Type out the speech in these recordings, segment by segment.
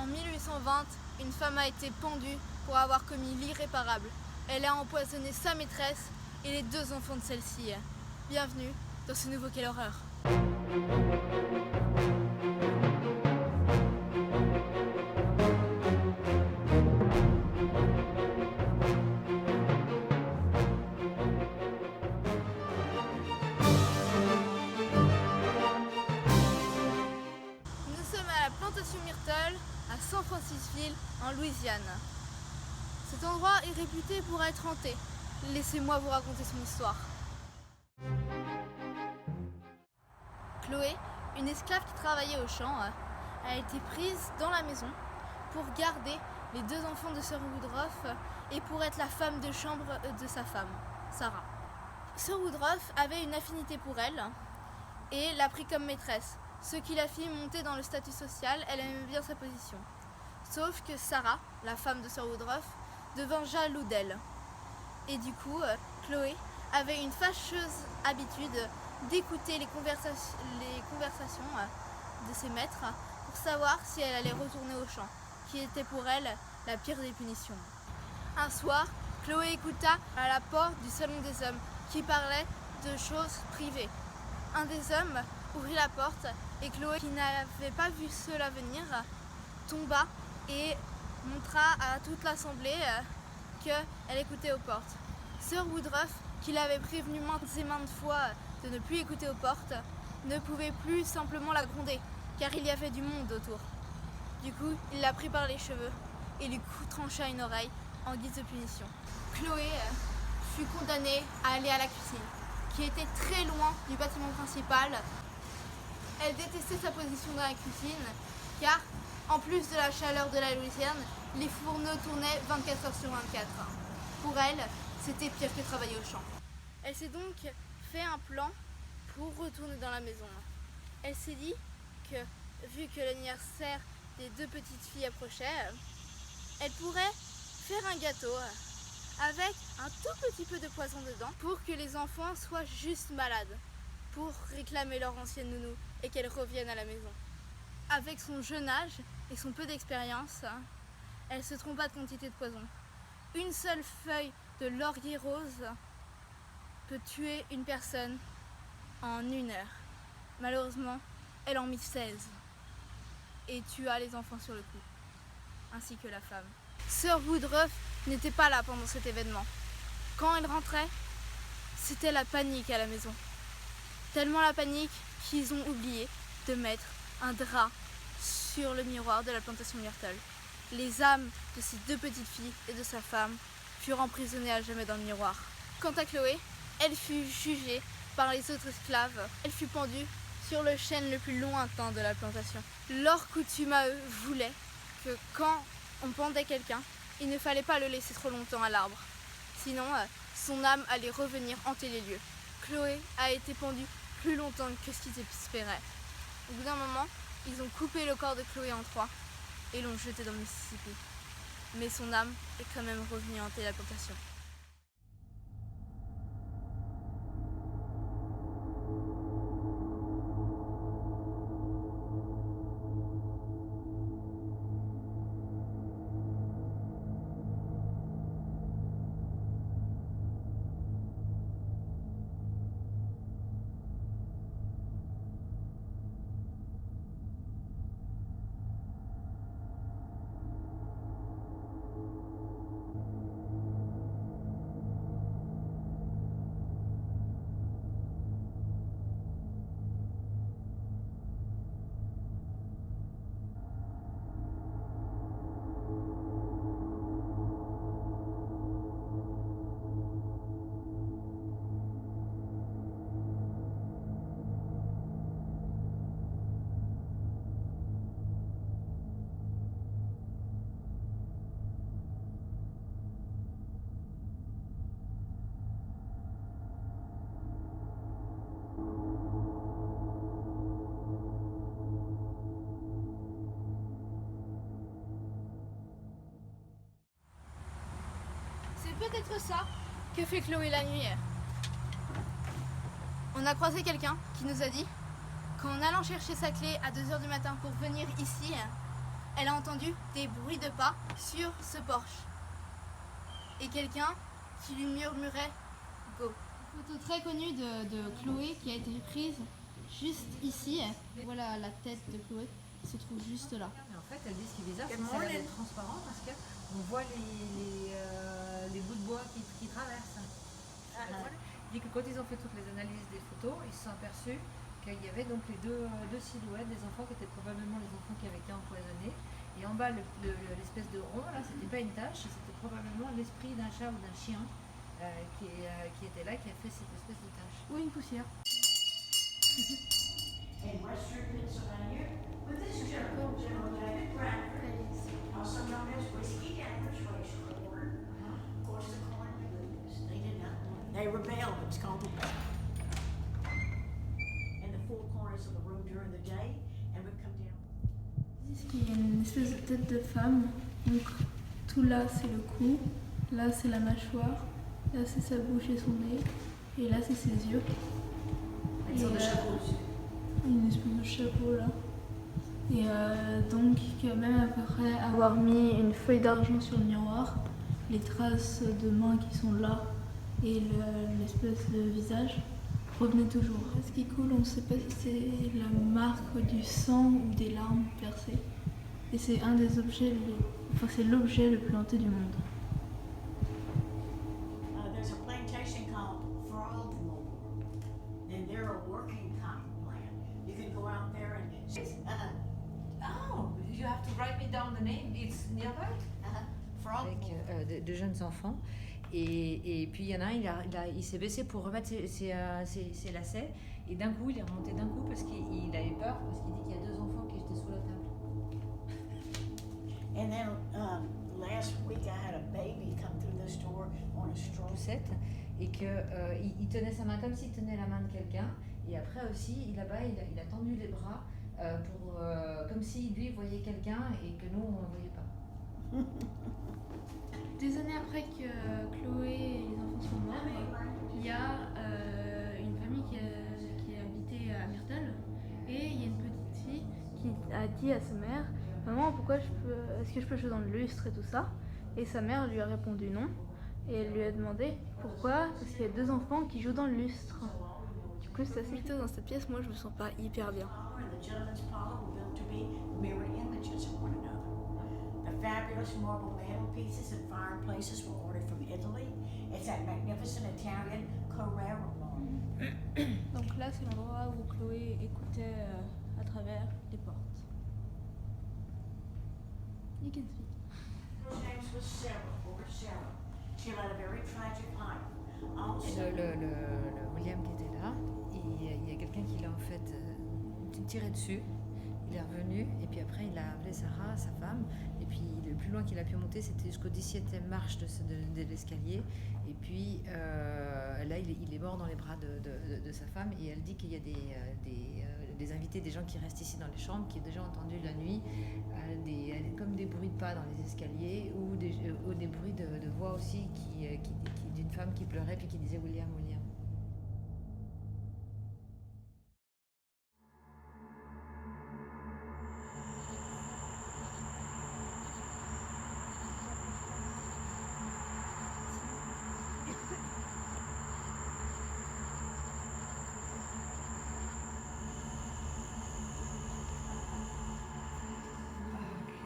En 1820, une femme a été pendue pour avoir commis l'irréparable. Elle a empoisonné sa maîtresse et les 2 enfants de celle-ci. Bienvenue dans ce nouveau Quelle horreur. Nous sommes à la plantation Myrtle, à San Francisville, en Louisiane. Cet endroit est réputé pour être hanté. Laissez-moi vous raconter son histoire. Chloé, une esclave qui travaillait au champ, a été prise dans la maison pour garder les 2 enfants de Sir Woodruff et pour être la femme de chambre de sa femme, Sarah. Sir Woodruff avait une affinité pour elle et l'a pris comme maîtresse, ce qui la fit monter dans le statut social. Elle aimait bien sa position. Sauf que Sarah, la femme de Sir Woodruff, devint jaloux d'elle. Et du coup, Chloé avait une fâcheuse habitude d'écouter les conversations de ses maîtres pour savoir si elle allait retourner au champ, qui était pour elle la pire des punitions. Un soir, Chloé écouta à la porte du salon des hommes qui parlait de choses privées. Un des hommes ouvrit la porte et Chloé, qui n'avait pas vu cela venir, tomba et montra à toute l'assemblée qu'elle écoutait aux portes. Sir Woodruff, qui l'avait prévenu maintes et maintes fois de ne plus écouter aux portes, ne pouvait plus simplement la gronder, car il y avait du monde autour. Du coup, il la prit par les cheveux et lui trancha une oreille en guise de punition. Chloé fut condamnée à aller à la cuisine, qui était très loin du bâtiment principal. Elle détestait sa position dans la cuisine, car en plus de la chaleur de la Louisiane, les fourneaux tournaient 24 heures sur 24. Pour elle, c'était pire que travailler au champ. Elle s'est donc fait un plan pour retourner dans la maison. Elle s'est dit que, vu que l'anniversaire des 2 petites filles approchait, elle pourrait faire un gâteau avec un tout petit peu de poison dedans pour que les enfants soient juste malades, pour réclamer leur ancienne nounou et qu'elles reviennent à la maison. Avec son jeune âge et son peu d'expérience, elle se trompa de quantité de poison. Une seule feuille de laurier rose peut tuer une personne en 1 heure. Malheureusement, elle en mit 16 et tua les enfants sur le coup, ainsi que la femme. Sir Woodruff n'était pas là pendant cet événement. Quand elle rentrait, c'était la panique à la maison. Tellement la panique qu'ils ont oublié de mettre un drap sur le miroir de la plantation Myrtle. Les âmes de ces 2 petites filles et de sa femme furent emprisonnées à jamais dans le miroir. Quant à Chloé, elle fut jugée par les autres esclaves. Elle fut pendue sur le chêne le plus lointain de la plantation. Leur coutume à eux voulait que quand on pendait quelqu'un, il ne fallait pas le laisser trop longtemps à l'arbre. Sinon, son âme allait revenir hanter les lieux. Chloé a été pendue plus longtemps que ce qu'ils espéraient. Au bout d'un moment, ils ont coupé le corps de Chloé en 3 et l'ont jeté dans le Mississippi. Mais son âme est quand même revenue hanter la plantation. Peut-être ça que fait Chloé la nuit. On a croisé quelqu'un qui nous a dit qu'en allant chercher sa clé à 2 h du matin pour venir ici, elle a entendu des bruits de pas sur ce porche. Et quelqu'un qui lui murmurait « Go ». Une photo très connue de Chloé qui a été prise juste ici. Voilà la tête de Chloé qui se trouve juste là. Mais en fait, elle dit ce qui est bizarre, c'est que ça a l'air d'être transparent parce qu'on voit les bouts de bois qui traversent. Elle dit que quand ils ont fait toutes les analyses des photos, ils se sont aperçus qu'il y avait donc les deux silhouettes des enfants qui étaient probablement les enfants qui avaient été empoisonnés. Et en bas, l'espèce de rond, là, c'était pas une tache, c'était probablement l'esprit d'un chat ou d'un chien qui était là, qui a fait cette espèce de tache. Ou une poussière. In western Pennsylvania, with this General David Bradford, also known as Whiskey Demonstration Corps. Of course, the corn they did not. They rebelled. It's called rebellion. In the four corners of the room during the day, and would come down. Ici, il y a une espèce de tête de femme. Donc, tout là, c'est le cou. Là, c'est la mâchoire. Là, c'est sa bouche et son nez. Et là, c'est ses yeux. Une sorte de chapeau dessus. Une espèce de chapeau là. Et donc, même après avoir mis une feuille d'argent sur le miroir, les traces de mains qui sont là et l'espèce de visage revenaient toujours. Ce qui coule, on ne sait pas si c'est la marque du sang ou des larmes versées. Et c'est un des objets, c'est l'objet le plus hanté du monde. There's a plantation called Frogmore, and they're a working cotton plant. You can go out there and Oh, you have to write me down the name. It's nearby. Avec de jeunes enfants. Et puis il y en a un, il s'est baissé pour remettre ses lacets. Et d'un coup, il est remonté d'un coup parce qu'il avait peur, parce qu'il dit qu'il y a deux enfants qui étaient sous la table. And then last week I had a baby come through the store on a straw. Poussette, et qu'il tenait sa main comme s'il tenait la main de quelqu'un. Et après aussi, là-bas, il a tendu les bras comme si lui voyait quelqu'un et que nous, on ne voyait pas. Des années après que Chloé et les enfants sont morts, il y a une famille qui habitait à Myrtle et il y a une petite fille qui a dit à sa mère « Maman, est-ce que je peux jouer dans le lustre et tout ça ?» Et sa mère lui a répondu non et elle lui a demandé pourquoi, parce qu'il y a deux enfants qui jouent dans le lustre. Du coup, c'est assez tôt dans cette pièce, moi je me sens pas hyper bien. The gentleman's parlor were built to be mirror images of one another. The fabulous marble mantelpieces and fireplaces were ordered from Italy. It's that magnificent Italian Carrara marble. Donc là, c'est l'endroit où Chloé écoutait à travers les portes. You can speak. Her name was Sarah, or Sarah. She led a very tragic life. Also, Le William qui était là, il y a quelqu'un qui l'a en fait tiré dessus. Il est revenu et puis après il a appelé Sarah, sa femme, et puis le plus loin qu'il a pu monter c'était jusqu'au 17e marche de l'escalier, et puis là il est mort dans les bras de sa femme, et elle dit qu'il y a des invités, des gens qui restent ici dans les chambres, qui ont déjà entendu la nuit comme des bruits de pas dans les escaliers, ou des bruits de voix aussi d'une femme qui pleurait puis qui disait William, William.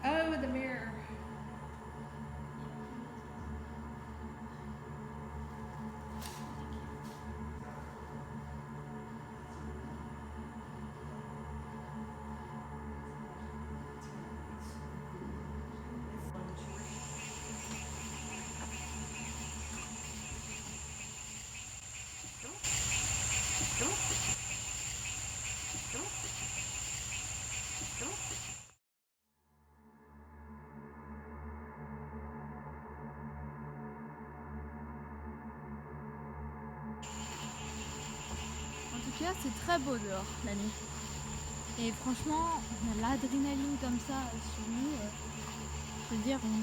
Oh, the mirror. En tout cas, c'est très beau dehors la nuit. Et franchement, on a l'adrénaline comme ça sur nous. Je veux dire, on ne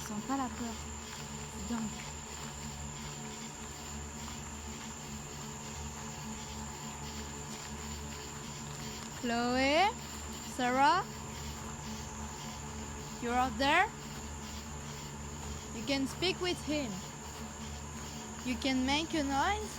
sent pas la peur. C'est dingue. Chloé, Sarah, You're out there? You can speak with him. You can make a noise.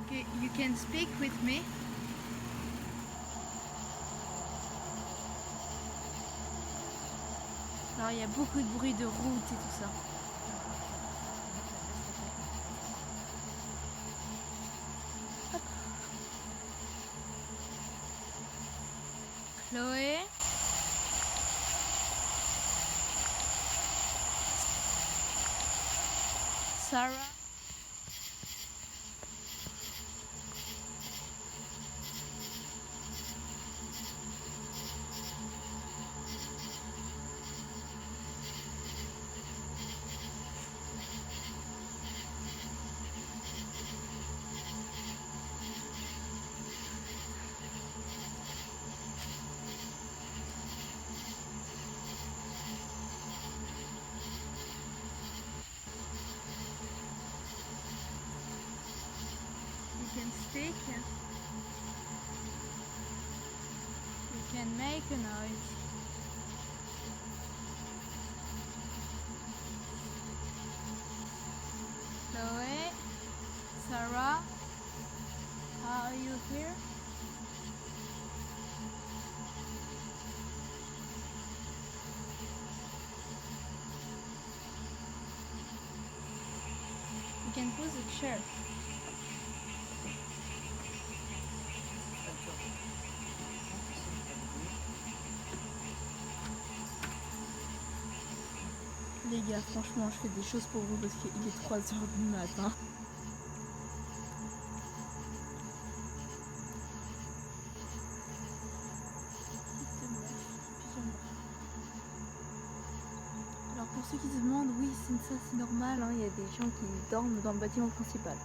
Okay, you can speak with me. Alors il y a beaucoup de bruit de route et tout ça. Hop. Chloé. Sarah. You can speak. You can make a noise. Chloe, Sarah, are you here? You can pose a chair. Les gars, franchement, je fais des choses pour vous parce qu'il est 3h du matin. Alors pour ceux qui se demandent, oui, ça c'est normal, hein, il y a des gens qui dorment dans le bâtiment principal.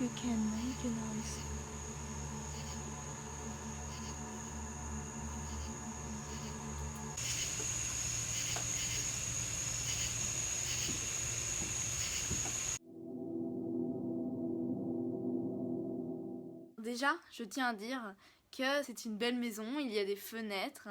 You can make a noise. Déjà, je tiens à dire que c'est une belle maison, il y a des fenêtres,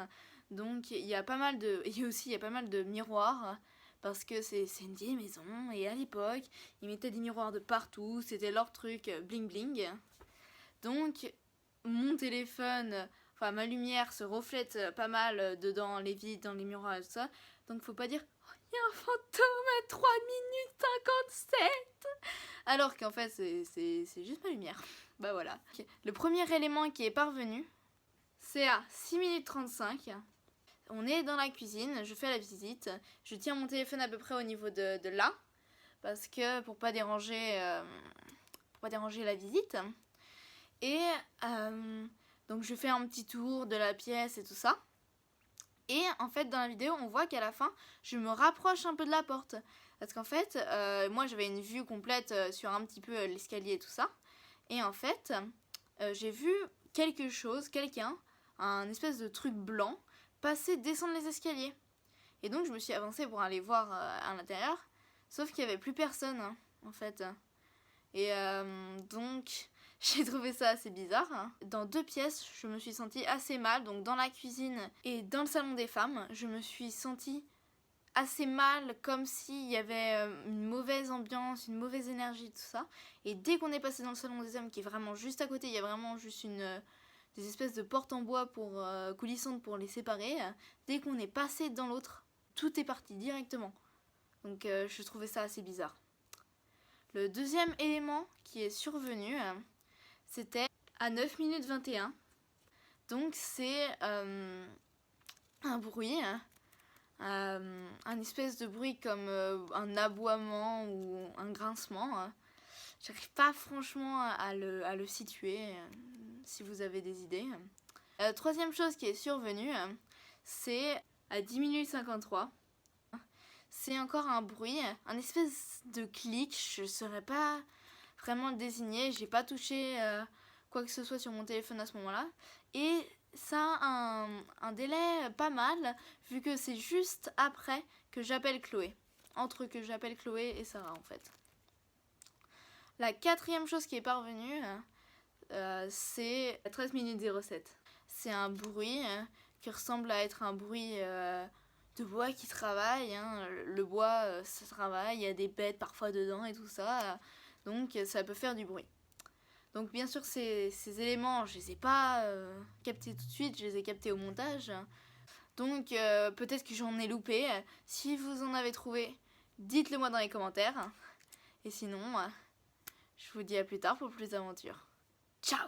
donc il y a pas mal de, il y a pas mal de miroirs. Parce que c'est une vieille maison et à l'époque, ils mettaient des miroirs de partout, c'était leur truc bling bling. Donc mon téléphone, enfin ma lumière se reflète pas mal dedans les vides, dans les miroirs et tout ça. Donc faut pas dire oh, il y a un fantôme à 3 minutes 57 alors qu'en fait c'est juste ma lumière. Bah voilà. Le premier élément qui est parvenu, c'est à 6 minutes 35. On est dans la cuisine, je fais la visite, je tiens mon téléphone à peu près au niveau de là, parce que pour pas déranger la visite. Et donc je fais un petit tour de la pièce et tout ça. Et en fait dans la vidéo on voit qu'à la fin je me rapproche un peu de la porte. Parce qu'en fait moi j'avais une vue complète sur un petit peu l'escalier et tout ça. Et en fait j'ai vu quelqu'un, un espèce de truc blanc, descendre les escaliers. Et donc je me suis avancée pour aller voir à l'intérieur, sauf qu'il n'y avait plus personne hein, en fait. Et donc j'ai trouvé ça assez bizarre. Dans 2 pièces, je me suis sentie assez mal, donc dans la cuisine et dans le salon des femmes, je me suis sentie assez mal, comme s'il y avait une mauvaise ambiance, une mauvaise énergie, tout ça. Et dès qu'on est passé dans le salon des hommes, qui est vraiment juste à côté, il y a vraiment juste des espèces de portes en bois coulissantes pour les séparer. Dès qu'on est passé dans l'autre, tout est parti directement. Donc je trouvais ça assez bizarre. Le deuxième élément qui est survenu, c'était à 9 minutes 21. Donc c'est un bruit, un espèce de bruit comme un aboiement ou un grincement. J'arrive pas franchement à le situer, si vous avez des idées. Troisième chose qui est survenue, c'est à 10 minutes 53. C'est encore un bruit, un espèce de clic, je ne saurais pas vraiment le désigner, j'ai pas touché quoi que ce soit sur mon téléphone à ce moment-là. Et ça a un délai pas mal, vu que c'est juste après que j'appelle Chloé. Entre que j'appelle Chloé et Sarah en fait. La quatrième chose qui est parvenue, c'est à 13 minutes 07. C'est un bruit qui ressemble à être un bruit de bois qui travaille. Le bois, ça travaille, il y a des bêtes parfois dedans et tout ça. Donc ça peut faire du bruit. Donc bien sûr, ces éléments, je les ai pas captés tout de suite, je les ai captés au montage. Donc peut-être que j'en ai loupé. Si vous en avez trouvé, dites-le moi dans les commentaires. Et sinon, je vous dis à plus tard pour plus d'aventures. Ciao!